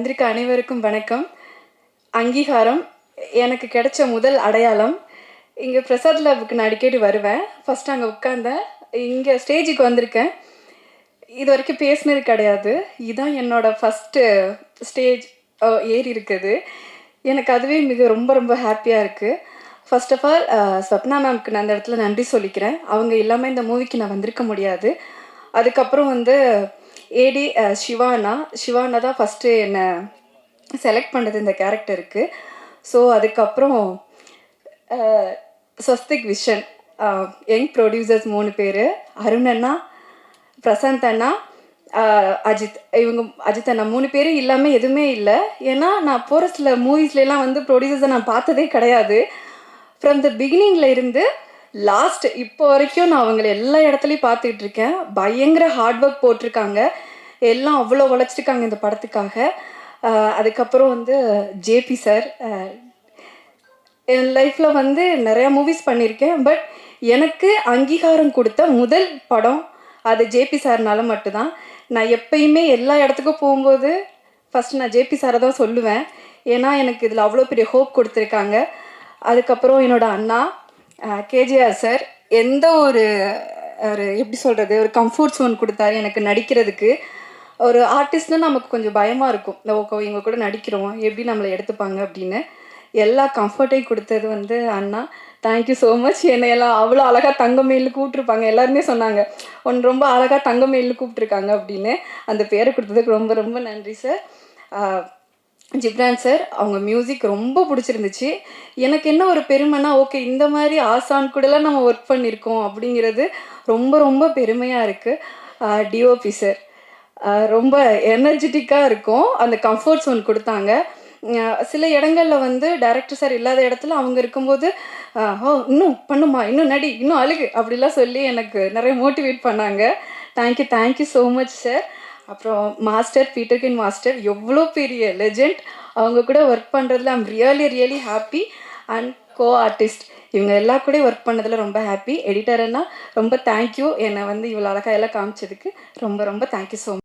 வந்திருக்க அனைவருக்கும் வணக்கம். அங்கீகாரம் எனக்கு கிடைச்ச முதல் அடையாளம். இங்கே பிரசாத் லேபுக்கு நான் அடிக்கடி வருவேன். ஃபஸ்ட்டு அங்கே உட்காந்தேன். இங்கே ஸ்டேஜுக்கு வந்திருக்கேன். இது வரைக்கும் பேசினது கிடையாது. இதுதான் என்னோடய ஃபஸ்ட்டு ஸ்டேஜ் ஏறி இருக்குது. எனக்கு அதுவே ரொம்ப ரொம்ப ஹாப்பியாக இருக்குது. ஃபர்ஸ்ட் ஆஃப் ஆல் ஸ்வப்னா மேம்க்கு நான் அந்த இடத்துல நன்றி சொல்லிக்கிறேன். அவங்க இல்லாமல் இந்த மூவிக்கு நான் வந்திருக்க முடியாது. அதுக்கப்புறம் வந்து ஏடி சிவானா தான் ஃபஸ்ட்டு என்னை செலக்ட் பண்ணது இந்த கேரக்டருக்கு. ஸோ அதுக்கப்புறம் ஸ்வஸ்திக் விஷன், யங் ப்ரொடியூசர்ஸ் 3 பேர், அருண் அண்ணா, பிரசாந்த் அண்ணா, அஜித் அண்ணா 3 பேரும் இல்லாமல் எதுவுமே இல்லை. ஏன்னா நான் போகிற சில மூவிஸ்லாம் வந்து ப்ரொடியூசர்ஸை நான் பார்த்ததே கிடையாது. ஃப்ரம் த பிகினிங்கில் இருந்து லாஸ்ட் இப்போ வரைக்கும் நான் அவங்கள எல்லா இடத்துலையும் பார்த்துக்கிட்டு இருக்கேன். பயங்கர ஹார்ட் ஒர்க் போட்டிருக்காங்க. எல்லாம் அவ்வளோ உழைச்சிருக்காங்க இந்த படத்துக்காக. அதுக்கப்புறம் வந்து ஜேபி சார், என் லைஃப்பில் வந்து நிறையா மூவிஸ் பண்ணியிருக்கேன். பட் எனக்கு அங்கீகாரம் கொடுத்த முதல் படம் அது ஜேபி சார்னால மட்டும்தான். நான் எப்பயுமே எல்லா இடத்துக்கும் போகும்போது ஃபஸ்ட்டு நான் ஜேபி சாரை தான் சொல்லுவேன். ஏன்னா எனக்கு இதில் அவ்வளோ பெரிய ஹோப் கொடுத்துருக்காங்க. அதுக்கப்புறம் என்னோடய அண்ணா கேஜிஆர் சார் எந்த ஒரு எப்படி சொல்கிறது, ஒரு கம்ஃபர்ட் ஜோன் கொடுத்தாரு எனக்கு நடிக்கிறதுக்கு. ஒரு ஆர்டிஸ்ட்னால் நமக்கு கொஞ்சம் பயமாக இருக்கும், இவங்க கூட நடிக்கிறோம் எப்படி நம்மளை எடுத்துப்பாங்க அப்படின்னு. எல்லா கம்ஃபர்ட்டையும் கொடுத்தது வந்து அண்ணா. Thank you so much. என்னை எல்லாம் அவ்வளோ அழகாக தங்கமயில்னு கூப்பிட்ருப்பாங்க. எல்லாருமே சொன்னாங்க ஒன்று ரொம்ப அழகாக தங்கமயில்னு கூப்பிட்ருக்காங்க அப்படின்னு. அந்த பேரை கொடுத்ததுக்கு ரொம்ப ரொம்ப நன்றி சார். ஜிப்ரான் சார், அவங்க மியூசிக் ரொம்ப பிடிச்சிருந்துச்சு. எனக்கு என்ன ஒரு பெருமைனா, ஓகே இந்த மாதிரி ஆசான் கூடலாம் நம்ம ஒர்க் பண்ணியிருக்கோம் அப்படிங்கிறது ரொம்ப ரொம்ப பெருமையாக இருக்குது. டிஓபி சார் ரொம்ப எனர்ஜெட்டிக்காக இருக்கும். அந்த கம்ஃபர்ட் ஜோன் கொடுத்தாங்க. சில இடங்களில் வந்து டைரக்டர் சார் இல்லாத இடத்துல அவங்க இருக்கும்போது இன்னும் பண்ணுமா, இன்னும் நடி, இன்னும் அழுகு அப்படிலாம் சொல்லி எனக்கு நிறைய மோட்டிவேட் பண்ணாங்க. Thank you so much sir. அப்புறம் மாஸ்டர் பீட்டர்கின் மாஸ்டர் எவ்வளோ பெரிய லெஜெண்ட். அவங்க கூட ஒர்க் பண்ணுறதுல I'm really happy. And co artist இவங்க எல்லா கூட ஒர்க் பண்ணதில் ரொம்ப ஹாப்பி. எடிட்டர்னா ரொம்ப தேங்க்யூ. என்னை வந்து இவ்வளோ அழகாக எல்லாம் காமிச்சதுக்கு ரொம்ப ரொம்ப தேங்க்யூ ஸோ மச்.